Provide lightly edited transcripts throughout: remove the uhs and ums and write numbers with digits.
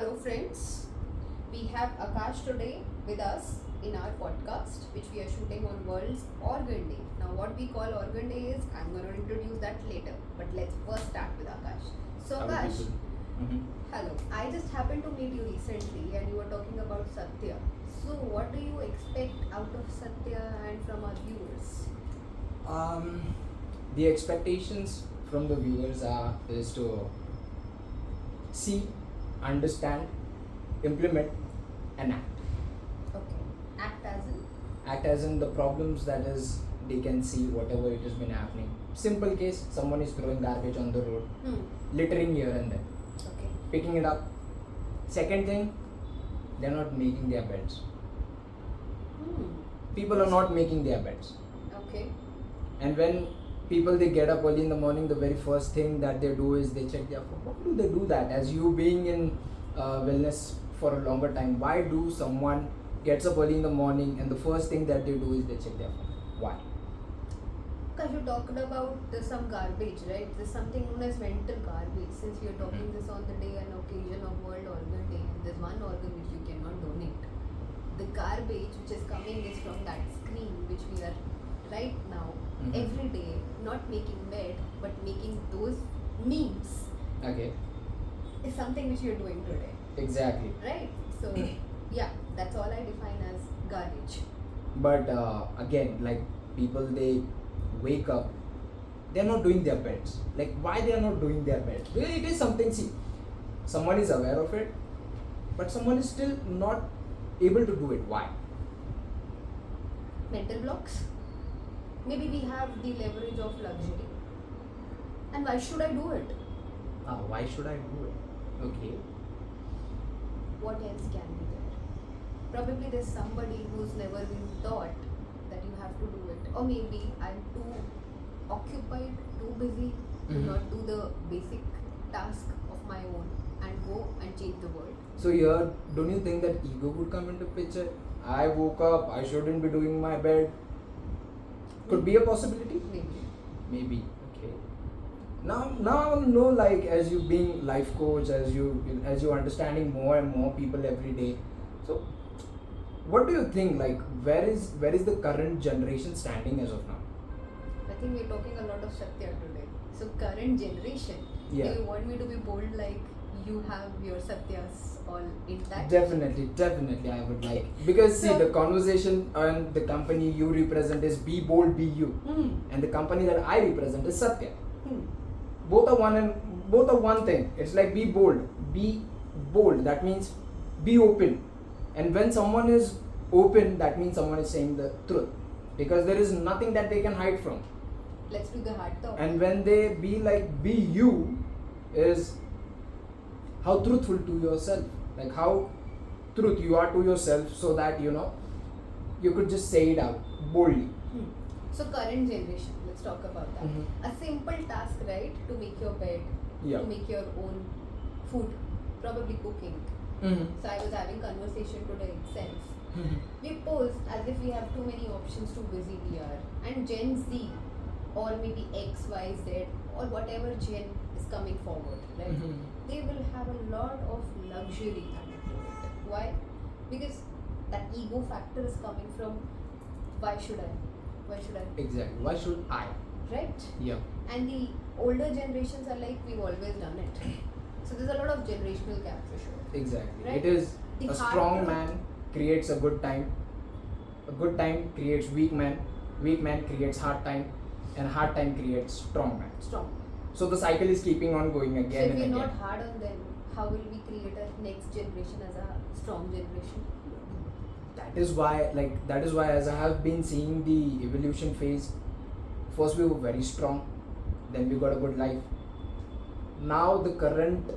Hello, friends. We have Akash today with us in our podcast, which we are shooting on World's Organ Day. Now, what we call Organ Day is I'm going to introduce that later, but let's first start with Akash. So, Other Akash, people. Mm-hmm. hello. I just happened to meet you recently, and you were talking about Satya. So, what do you expect out of Satya and from our viewers? Um, the expectations from the viewers is to see, understand, implement, and act. Okay. Act as in? Act as in the problems that is they can see whatever it has been happening. Simple case: someone is throwing garbage on the road, littering here and there, Okay. picking it up. Second thing, they're not making their beds. Hmm. People are not making their beds. Okay. And when people they get up early in the morning, the very first thing that they do is they check their phone. Why do they do that? As you being in wellness for a longer time, why do someone gets up early in the morning and the first thing that they do is they check their phone? Why? Because you talked about some garbage, right? There's something known as mental garbage. Since we are talking this on the day and occasion of World Organ Day, and there's one organ which you cannot donate. The garbage which is coming is from that screen which we are right now every day not making bed but making those memes Okay, is something which you're doing today, exactly. right? So yeah, that's all I define as garbage. But again, like people they wake up, they're not doing their beds. Like why they are not doing their beds? Well, it is something. See, someone is aware of it, but someone is still not able to do it. Why? Mental blocks. Maybe we have the leverage of luxury. And why should I do it? Why should I do it? Okay. What else can be there? Probably there's somebody who's never been taught that you have to do it. Or maybe I'm too occupied, too busy to not do the basic task of my own and go and change the world. So here, don't you think that ego would come into picture? I woke up, I shouldn't be doing my bed. Could be a possibility? Maybe. Maybe. Okay. Now know, like as you being life coach, as you understanding more and more people every day. So what do you think? Like where is the current generation standing as of now? I think we're talking a lot of Satya today. So current generation. Yeah. Do you want me to be bold like you have your Satyas all intact? Definitely I would like, because see, So- the conversation and the company you represent is Be Bold Be You, and the company that I represent is Satya. Both are one thing. It's like be bold, that means be open. And when someone is open, that means someone is saying the truth, because there is nothing that they can hide from. Let's do the hard talk. And when they be you is how truthful to yourself, like how truth you are to yourself, so that you could just say it out boldly. So current generation, let's talk about that. A simple task, right? To make your bed, Yeah. to make your own food, probably cooking. So I was having conversation today itself. We pose as if we have too many options, too busy we are. And Gen Z or maybe X, Y, Z or whatever gen is coming forward, right? They will have a lot of luxury added to it. Why? Because that ego factor is coming from why should I? Why should I? Exactly. Why should I? Right? Yeah. And the older generations are like, we've always done it. So there's a lot of generational gap for sure. Exactly. Right? It is The a hard strong truth- man creates a good time. A good time creates weak man. Weak man creates hard time, and hard time creates strong man. Strong. So the cycle is keeping on going So again if and we're again. not hard on them, how will we create a next generation as a strong generation? That is why, as I have been seeing the evolution phase, first we were very strong, then we got a good life. Now the current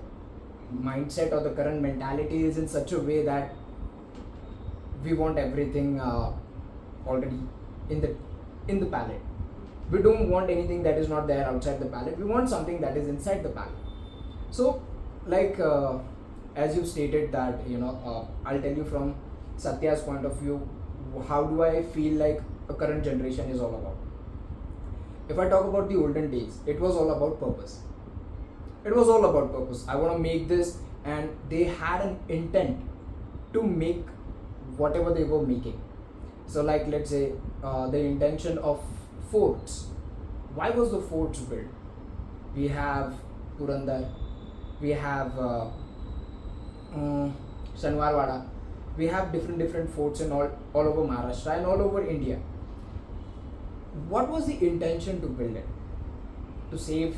mindset or the current mentality is in such a way that we want everything already in the palette. We don't want anything that is not there outside the palette. We want something that is inside the palette. So like as you stated that I'll tell you from Satya's point of view, how do I feel like a current generation is all about. If I talk about the olden days, it was all about purpose. It was all about purpose. I want to make this and they had an intent to make whatever they were making. So like let's say the intention of forts. Why was the forts built? We have Purandar, we have Shanwarwada, we have different forts in all over Maharashtra and all over India. What was the intention to build it? To save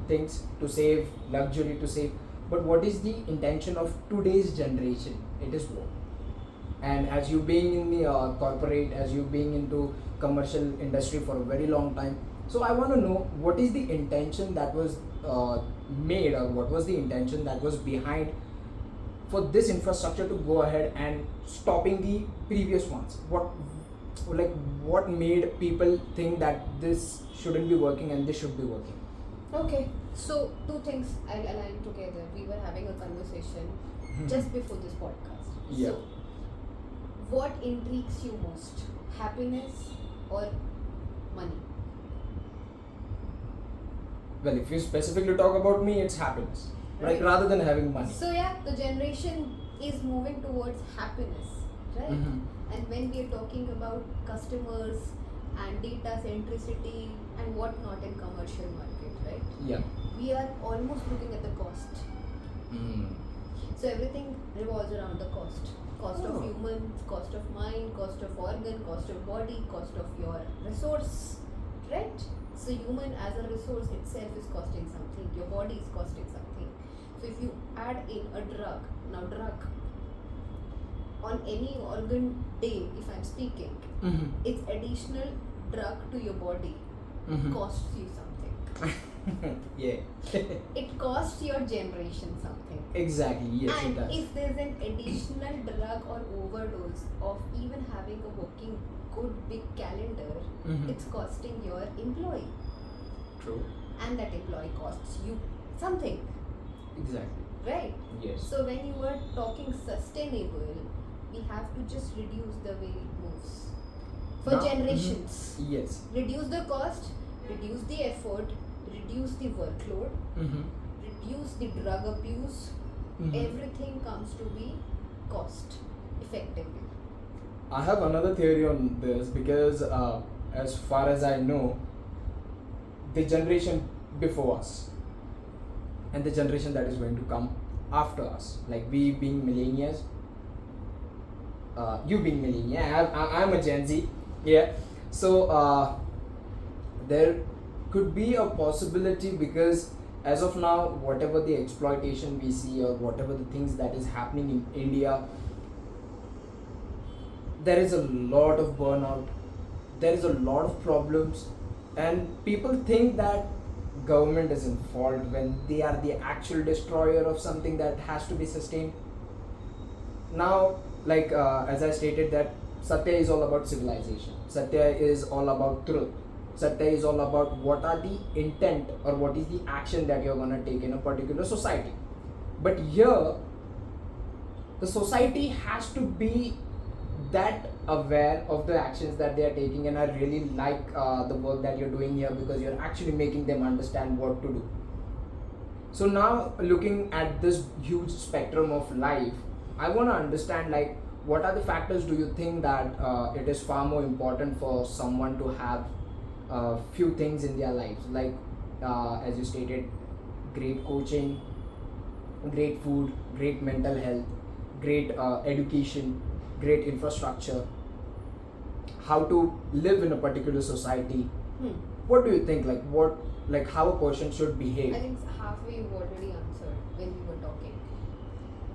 things, to save luxury, to save. But what is the intention of today's generation? It is war. And as you being in the corporate, as you being into commercial industry for a very long time, so I want to know what is the intention that was made, or what was the intention that was behind for this infrastructure to go ahead and stopping the previous ones. What made people think that this shouldn't be working and this should be working? Okay, so two things I'll align together. We were having a conversation just before this podcast. Yeah. So, what intrigues you most? Happiness or money? Well, if you specifically talk about me, it's happiness, Right. rather than having money. So yeah, the generation is moving towards happiness, right? And when we are talking about customers and data centricity and whatnot in commercial market, right? Yeah. We are almost looking at the cost. So everything revolves around the cost. Cost of Oh. humans, cost of mind, cost of organ, cost of body, cost of your resource, right? So human as a resource itself is costing something. Your body is costing something. So if you add in a drug, now drug on any organ day, if I'm speaking, it's additional drug to your body costs you something. Yeah. It costs your generation something. Exactly. Yes, it And does. if there's an additional drug or overdose of even having a working good big calendar, it's costing your employee, True. and that employee costs you something, Exactly. right? Yes. So when you are talking sustainable, we have to just reduce the way it moves for Now- generations. Yes. Reduce the cost, reduce the effort, reduce the workload, reduce the drug abuse. Everything comes to be cost effectively. I have another theory on this because, as far as I know, the generation before us and the generation that is going to come after us, like we being millennials, you being millennial, I'm a Gen Z, yeah. So there could be a possibility because as of now, whatever the exploitation we see or whatever the things that is happening in India, there is a lot of burnout, there is a lot of problems, and people think that government is in fault when they are the actual destroyer of something that has to be sustained. Now, like as I stated, that Satya is all about civilization, Satya is all about truth, Satya is all about what are the intent or what is the action that you're going to take in a particular society. But here, the society has to be that aware of the actions that they are taking, and I really like the work that you're doing here because you're actually making them understand what to do. So now, looking at this huge spectrum of life, I want to understand, like, what are the factors do you think that it is far more important for someone to have few things in their lives, like as you stated, great coaching, great food, great mental health, great education, great infrastructure, how to live in a particular society. What do you think, like how a person should behave? I think halfway you've already answered when we were talking.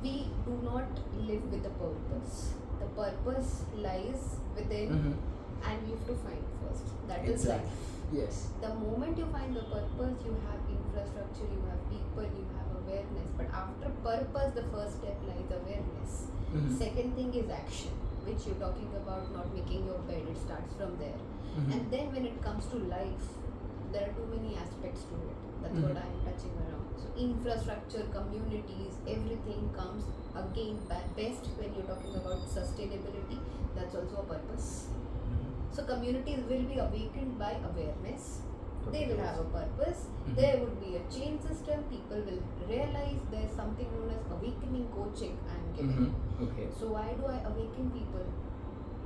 We do not live with a purpose. The purpose lies within, and we have to find first. That is Exactly. life. Yes. The moment you find the purpose, you have infrastructure, you have people, you have awareness. But after purpose, the first step lies awareness. Second thing is action, which you're talking about, not making your bed. It starts from there. And then when it comes to life, there are too many aspects to it. That's what I'm touching around. So infrastructure, communities, everything comes again best when you're talking about sustainability. That's also a purpose. So communities will be awakened by awareness. They will have a purpose. There would be a chain system. People will realize there's something known as awakening coaching I am giving. Okay. So why do I awaken people?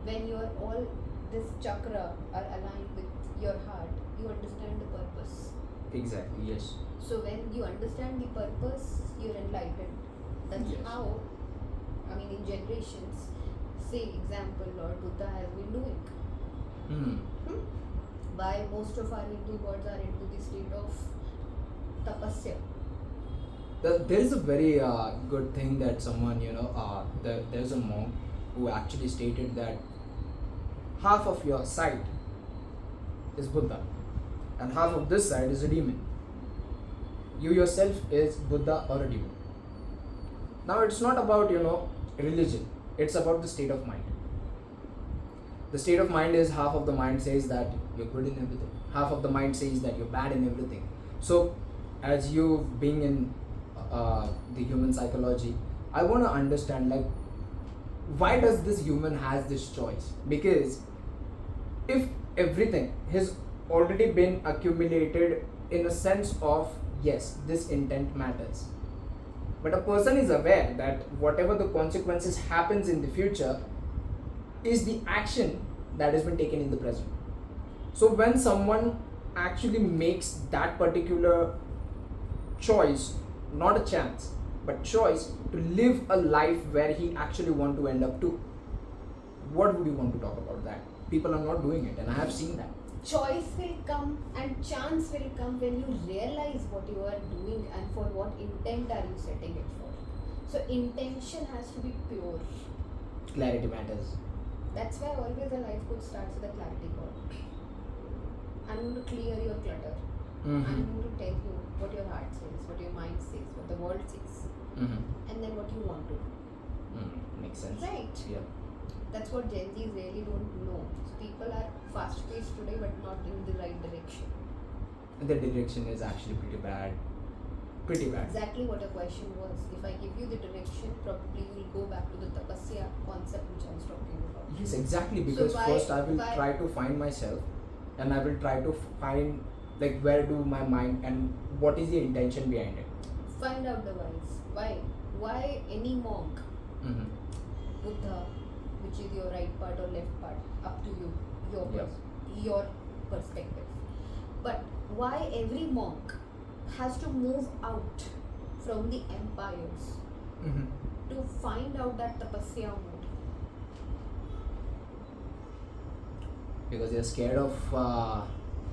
When you're all this chakra are aligned with your heart, you understand the purpose. Exactly. Yes. So when you understand the purpose, you're enlightened. That's Yes. how, I mean, in generations, say example, Lord Buddha has been doing. Why most of our Hindu gods are into the state of tapasya. There is a very good thing that someone, there's a monk who actually stated that half of your side is Buddha and half of this side is a demon. You yourself is Buddha or a demon. Now it's not about, religion. It's about the state of mind. The state of mind is half of the mind says that you're good in everything. Half of the mind says that you're bad in everything. So as you being in the human psychology, I want to understand, like, why does this human has this choice? Because if everything has already been accumulated in a sense of, yes, this intent matters, but a person is aware that whatever the consequences happens in the future is the action that has been taken in the present. So when someone actually makes that particular choice, not a chance but choice, to live a life where he actually want to end up to, what would you want to talk about that? People are not doing it, and I have seen that. Choice will come and chance will come when you realize what you are doing and for what intent are you setting it for. So intention has to be pure. Clarity matters. That's why always a life coach starts with a clarity call. I'm going to clear your clutter. I'm going to tell you what your heart says, what your mind says, what the world says, and then what you want to do. Makes sense. Right? Yeah. That's what Gen Zs really don't know. So people are fast-paced today but not in the right direction. The direction is actually pretty bad. Pretty bad. Exactly what your question was. If I give you the direction, probably you will go back to the tapasya concept which I was talking about. Yes, exactly. Because first I will try to find myself, and I will try to find, like, where do my mind and what is the intention behind it. Find out the whys. Why? Why any monk, Buddha, which is your right part or left part, up to you, your perspective. But why every monk has to move out from the empires to find out that tapasya mode? Because they're scared of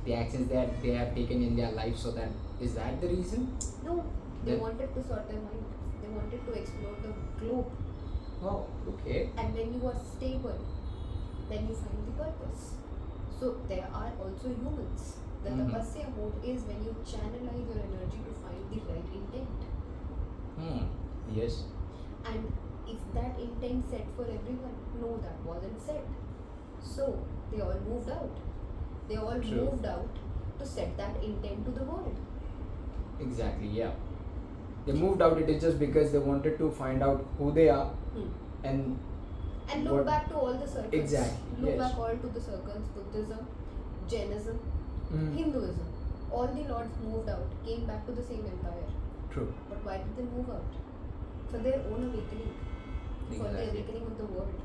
the actions that they have taken in their life. So that is that the reason? No, they wanted to sort their mind. They wanted to explore the globe. Oh, okay. And when you are stable, then you find the purpose. So there are also humans. The tapasya mode is when you channelize your energy to find the right intent. Yes. And is that intent set for everyone? No, that wasn't set. So they all moved out. They all moved out to set that intent to the world. Exactly, yeah. They moved out, it is just because they wanted to find out who they are and look back to all the circles. Exactly. Look back all to the circles. Buddhism, Jainism, Hinduism. All the lords moved out, came back to the same empire. True. But why did they move out? For their own awakening. For the awakening of the world.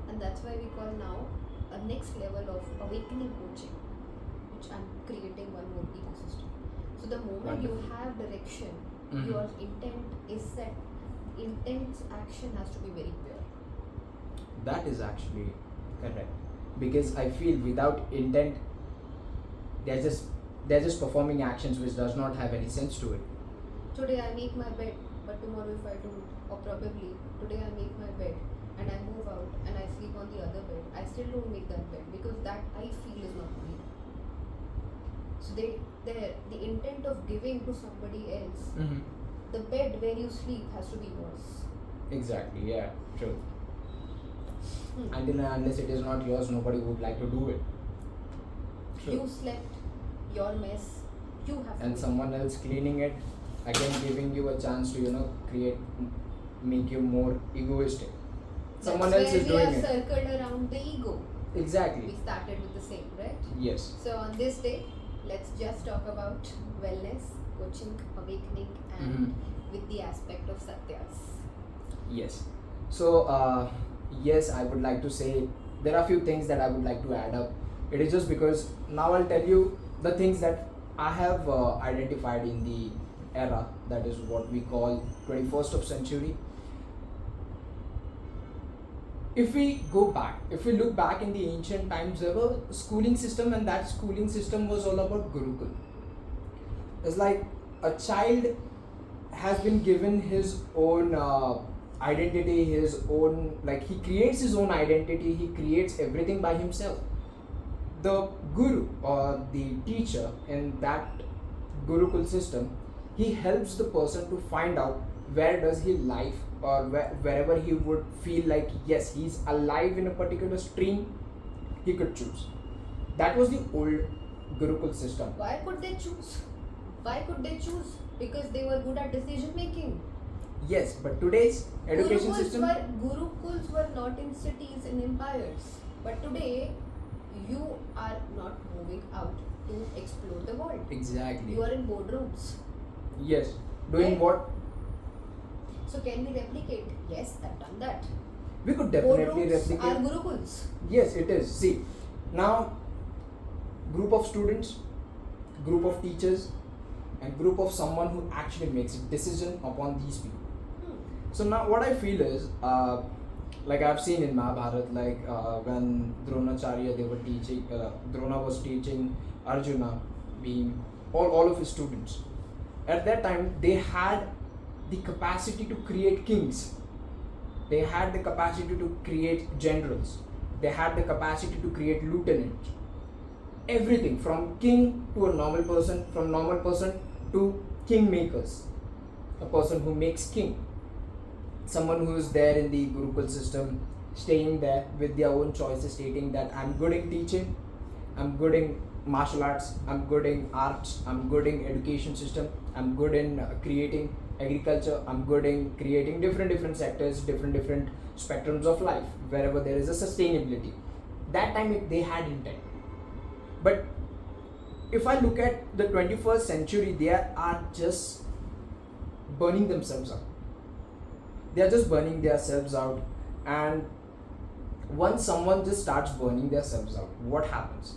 And that's why we call now a next level of awakening coaching, which I'm creating one more ecosystem. So the moment you have direction, your intent is set. Intent's action has to be very pure. That is actually correct. Because I feel without intent, they're just performing actions which does not have any sense to it. Today I make my bed, but tomorrow if I don't, or probably today I make my bed and I move out and I sleep on the other bed, I still don't make that bed because that I feel is not mine. So the intent of giving to somebody else, the bed where you sleep has to be yours. Exactly, yeah, true. Until and unless it is not yours, nobody would like to do it. True. You slept, your mess, you have to. And someone else cleaning it, again giving you a chance to, make you more egoistic. Someone else is doing it. That's where we have circled around the ego. Exactly. We started with the same, right? Yes. So on this day, let's just talk about wellness, coaching, awakening, and with the aspect of Satyas. Yes. So, yes, I would like to say there are a few things that I would like to add up. It is just because now I'll tell you the things that I have identified in the era that is what we call 21st of century. If we go back, if we look back in the ancient times, there was a schooling system, and that schooling system was all about Gurukul. It's like a child has been given his own identity, his own, like he creates his own identity, he creates everything by himself. The guru or the teacher in that Gurukul system, he helps the person to find out where does he live, or wherever he would feel like yes, he's alive in a particular stream, he could choose. That was the old Gurukul system. Why could they choose? Why could they choose? Because they were good at decision making. Yes, but today's education system. Gurukuls were not in cities, in empires. But today, you are not moving out to explore the world. Exactly. You are in boardrooms. Yes. Doing Right. what? So can we replicate? Yes, I've done that. We could definitely Boardrooms replicate. are gurukuls. Yes, it is. See, now, group of students, group of teachers, and group of someone who actually makes a decision upon these people. So now what I feel is, like I've seen in Mahabharata, like when Dronacharya, they were teaching, Drona was teaching Arjuna, Bhim, all of his students. At that time, they had the capacity to create kings. They had the capacity to create generals. They had the capacity to create lieutenants. Everything from king to a normal person, from normal person to kingmakers. A person who makes king. Someone who is there in the Gurukul system, staying there with their own choices, stating that I'm good in teaching, I'm good in martial arts, I'm good in arts, I'm good in education system, I'm good in creating agriculture, I'm good in creating different sectors, different spectrums of life, wherever there is a sustainability. That time they had intent. But if I look at the 21st century, they are just burning themselves out. They are just burning themselves out, and once someone just starts burning themselves out, what happens?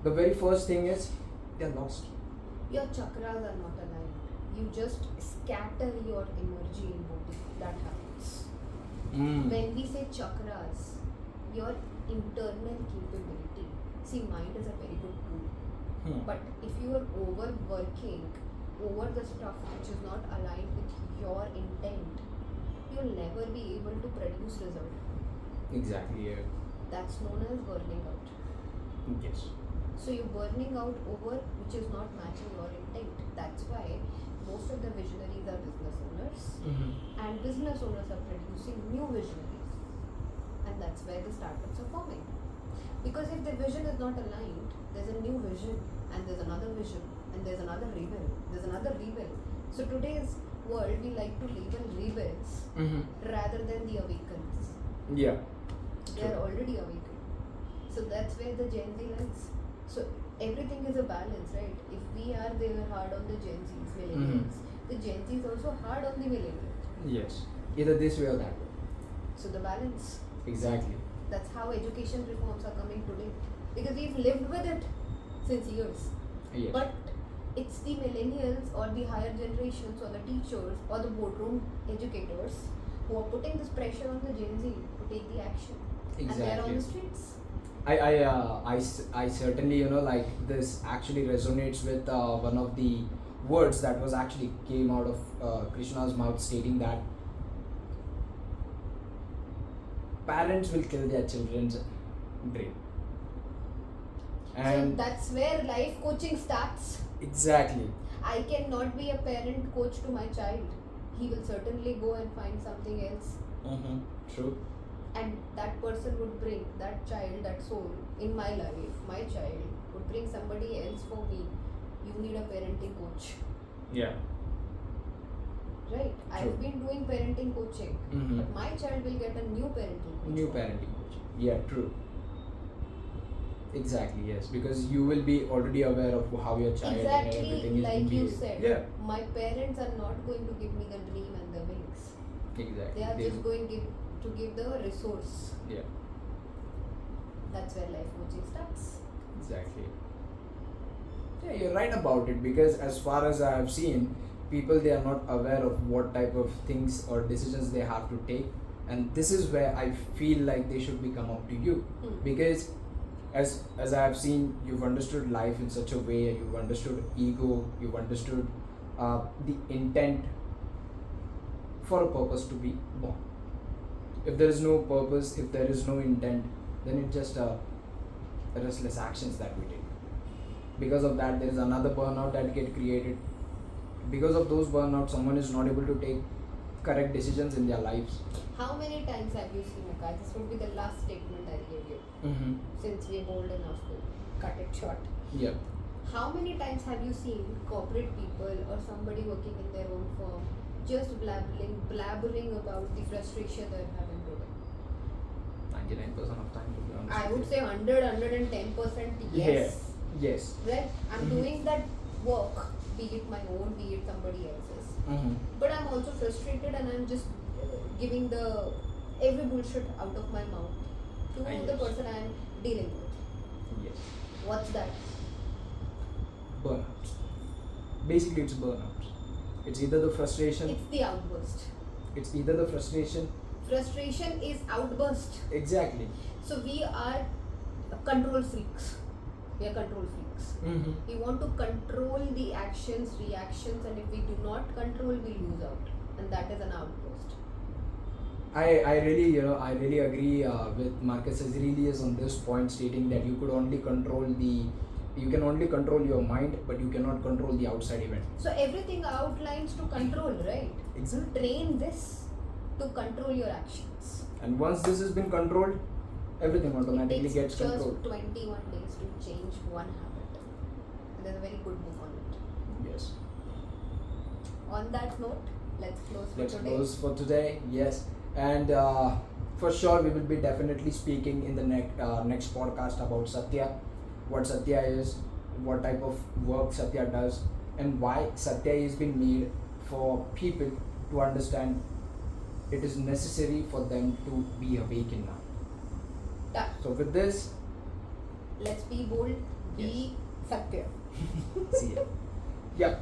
The very first thing is they're lost. Your chakras are not aligned. You just scatter your energy in body. That happens. When we say chakras, your internal capability. See, mind is a very good tool. But if you are overworking over the stuff which is not aligned with your intent, you'll never be able to produce result. Exactly, yeah. That's known as burning out. Yes. So you're burning out over which is not matching your intent. That's why most of the visionaries are business owners, and business owners are producing new visionaries, and that's where the startups are forming. Because if the vision is not aligned, there's a new vision, and there's another vision, and there's another rebel, there's another rebel. So today's world, we like to label rebels rather than the awakens. Yeah. They are already awakened. So that's where the Gen Z lies. So everything is a balance, right? If we are there hard on the Gen Zs, millennials, the Gen Z is also hard on the millennials. Yes. Either this way or that way. So the balance. Exactly. That's how education reforms are coming today. Because we've lived with it since years. Yes. But it's the millennials or the higher generations or the teachers or the boardroom educators who are putting this pressure on the Gen Z to take the action. Exactly. And they're on the streets. I certainly, like this actually resonates with one of the words that was actually came out of Krishna's mouth, stating that parents will kill their children's dream. And so that's where life coaching starts. exactly. I cannot be a parent coach to my child. He will certainly go and find something else. True. And that person would bring that child, that soul in my life, my child would bring somebody else for me. You need a parenting coach. Yeah. Right? I've been doing parenting coaching. But my child will get a new parenting coach. New parenting coach. Yeah, true. Exactly, yes, because you will be already aware of how your child and Exactly everything is like being you behaved. said. Yeah, My parents are not going to give me the dream and the wings. exactly. They are just going to give the resource. Yeah, That's where life coaching starts. exactly. Yeah, you're right about it, because as far as I have seen, people, they are not aware of what type of things or decisions they have to take, and this is where I feel like they should be come up to you, because as I have seen, you've understood life in such a way, you've understood ego, you've understood the intent for a purpose to be born. If there is no purpose, if there is no intent, then it's just restless actions that we take. Because of that, there is another burnout that get created. Because of those burnouts, someone is not able to take correct decisions in their lives. How many times have you seen, Akash? This would be the last statement I'll give you, since we're old enough to cut it short. Yeah. How many times have you seen corporate people or somebody working in their own firm just blabbering about the frustration they're having today? 99% of time, to be honest. I would say 110% yes. Yes. Right? I'm doing that work, be it my own, be it somebody else's. But I'm also frustrated and I'm just giving the every bullshit out of my mouth to the Yes. person I'm dealing with. Yes. What's that? Burnouts. Basically, it's burnouts. It's either the frustration. It's the outburst. It's either the frustration. Frustration is outburst. Exactly. So we are control freaks. We are control freaks. We want to control the actions, reactions, and if we do not control, we lose out, and that is an outburst. I really agree with Marcus Aurelius on this point, stating that you can only control your mind, but you cannot control the outside event. So everything outlines to control, right? Exactly. Train this to control your actions. And once this has been controlled, everything automatically It gets takes controlled. just 21 days to change one habit. And there's a very good book on it. Yes. On that note, let's close for Let's today. close for today. Yes, and for sure we will be definitely speaking in the next podcast about Satya, what Satya is, what type of work Satya does, and why Satya is being made for people to understand it is necessary for them to be awakened now. Done. So with this, Let's be bold, be Satya. see ya. Yep.